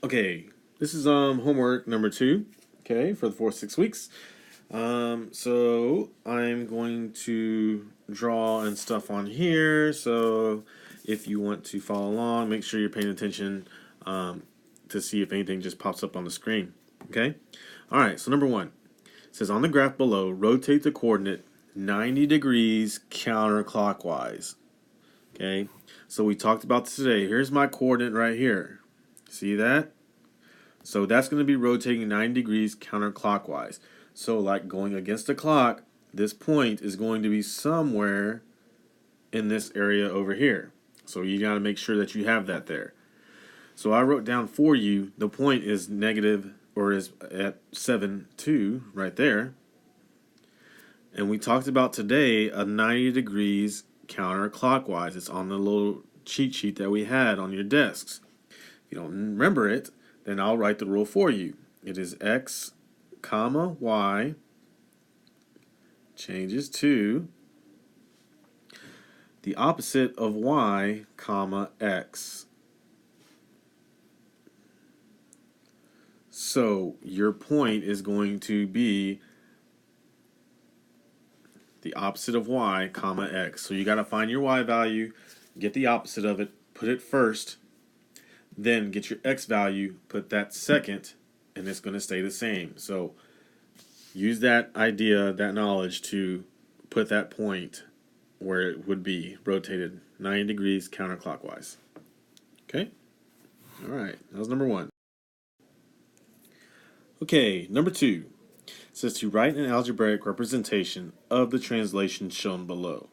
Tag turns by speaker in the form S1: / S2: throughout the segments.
S1: Okay, this is homework number 2. Okay, for the 6 weeks. So I'm going to draw and stuff on here. So if you want to follow along, make sure you're paying attention to see if anything just pops up on the screen. Okay. All right. So number 1 it says on the graph below, rotate the coordinate 90 degrees counterclockwise. Okay. So we talked about this today. Here's my coordinate right here. See that? So that's going to be rotating 90 degrees counterclockwise. So like going against the clock, this point is going to be somewhere in this area over here. So you got to make sure that you have that there. So I wrote down for you, the point is negative, or is at 7, 2 right there. And we talked about today a 90 degrees counterclockwise. It's on the little cheat sheet that we had on your desks. If you don't remember it, then I'll write the rule for you. It is x, comma, y changes to the opposite of y, comma, x. So your point is going to be the opposite of y, comma, x. So you got to find your y value, get the opposite of it, put it first, then get your x value, put that second, and it's going to stay the same. So use that idea, that knowledge to put that point where it would be rotated 90 degrees counterclockwise. Okay? All right, that was number 1. Okay, number 2 says to write an algebraic representation of the translation shown below.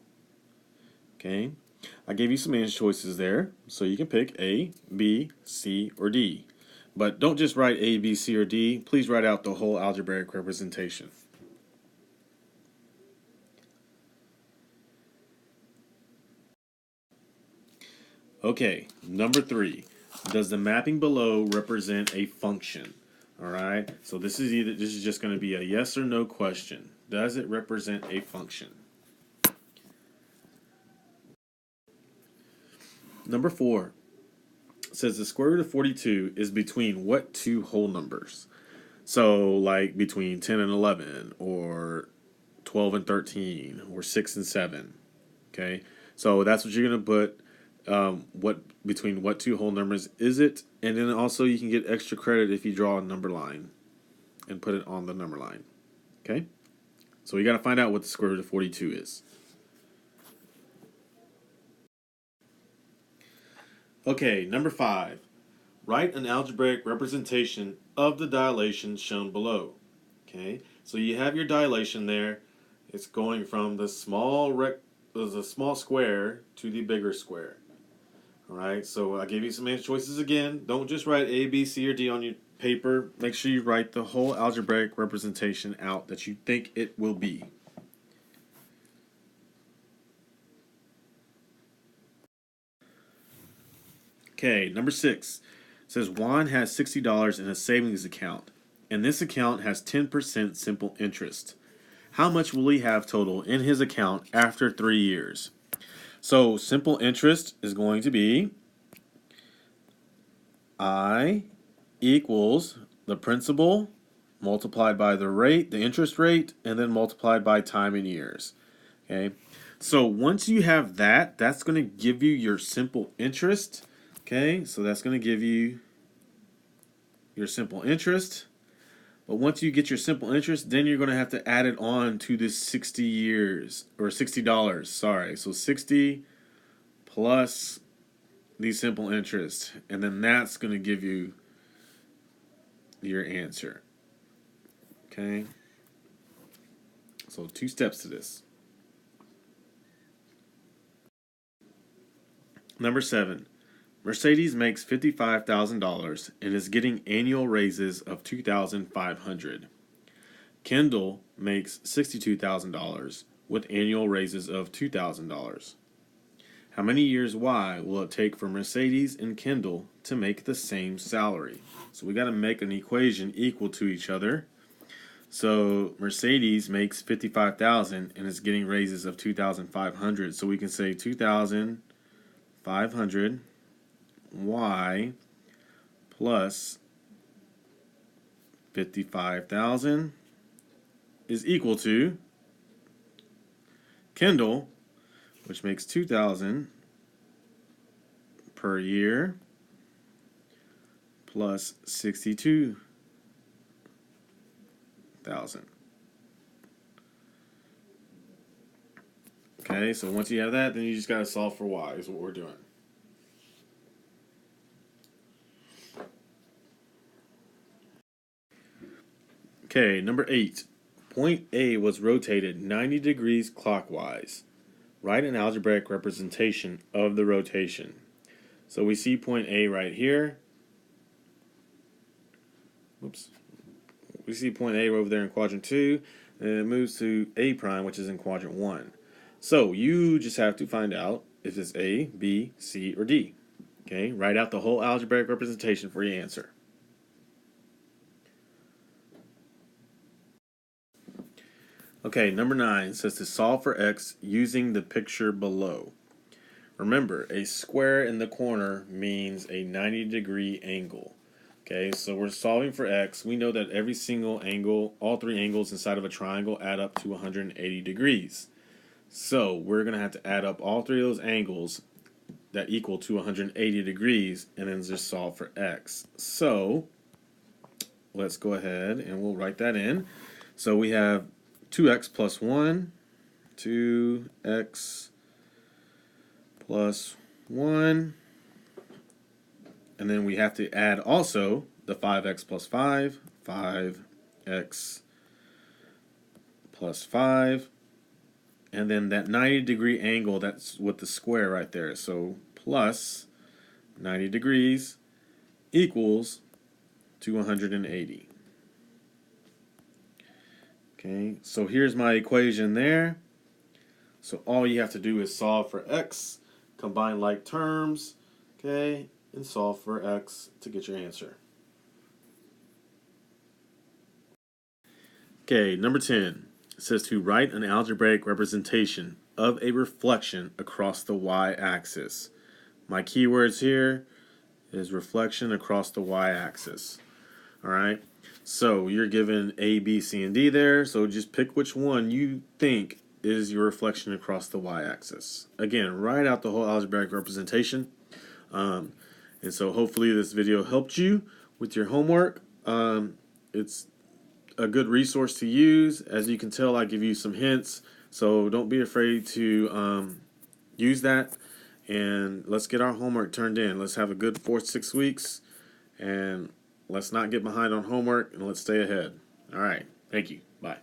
S1: Okay, I gave you some answer choices there, so you can pick A, B, C, or D. But don't just write A, B, C, or D. Please write out the whole algebraic representation. Okay, number 3. Does the mapping below represent a function? All right, so this is just going to be a yes or no question. Does it represent a function? Number 4 says the square root of 42 is between what two whole numbers? So like between 10 and 11, or 12 and 13, or 6 and 7. Okay, so that's what you're going to put. What between what two whole numbers is it? And then also you can get extra credit if you draw a number line and put it on the number line. Okay, so you got to find out what the square root of 42 is. Okay, number 5. Write an algebraic representation of the dilation shown below. Okay, so you have your dilation there. It's going from the small square to the bigger square. All right, so I gave you some answer choices again. Don't just write A, B, C, or D on your paper. Make sure you write the whole algebraic representation out that you think it will be. Okay, number 6 says Juan has $60 in a savings account, and this account has 10% simple interest. How much will he have total in his account after 3 years? So simple interest is going to be I equals the principal multiplied by the rate, the interest rate, and then multiplied by time in years. Okay, so once you have that, that's going to give you your simple interest. Okay, so that's going to give you your simple interest. But once you get your simple interest, then you're going to have to add it on to this 60 years, or $60, sorry. So 60 plus the simple interest, and then that's going to give you your answer. Okay? So 2 steps to this. Number 7. Mercedes makes $55,000 and is getting annual raises of $2,500. Kendall makes $62,000 with annual raises of $2,000. How many years Y will it take for Mercedes and Kendall to make the same salary? So we got to make an equation equal to each other. So Mercedes makes $55,000 and is getting raises of $2,500. So we can say $2,500 Y plus 55,000 is equal to Kindle, which makes 2,000 per year, plus 62,000. Okay, so once you have that, then you just got to solve for y, is what we're doing. Okay, number 8. Point A was rotated 90 degrees clockwise. Write an algebraic representation of the rotation. So we see point A right here. Whoops. We see point A over there in quadrant 2, and it moves to A prime, which is in quadrant 1. So you just have to find out if it's A, B, C, or D. Okay, write out the whole algebraic representation for your answer. Okay, number 9 says to solve for x using the picture below. Remember, a square in the corner means a 90-degree angle. Okay, so we're solving for x. We know that every single angle, all three angles inside of a triangle add up to 180 degrees. So we're going to have to add up all three of those angles that equal to 180 degrees and then just solve for x. So let's go ahead and we'll write that in. So we have 2x plus 1, 2x plus 1, and then we have to add also the 5x plus 5, 5x plus 5, and then that 90-degree angle, that's with the square right there. So plus 90 degrees equals 280. Okay, so here's my equation there. So all you have to do is solve for x, combine like terms, okay, and solve for x to get your answer. Okay, number 10. It says to write an algebraic representation of a reflection across the y-axis. My keywords here is reflection across the y-axis. Alright, so you're given A, B, C, and D there, so just pick which one you think is your reflection across the y-axis. Again, write out the whole algebraic representation. And so hopefully this video helped you with your homework. It's a good resource to use. As you can tell, I give you some hints, so don't be afraid to use that. And let's get our homework turned in. Let's have a good 4-6 weeks, and let's not get behind on homework, and let's stay ahead. All right. Thank you. Bye.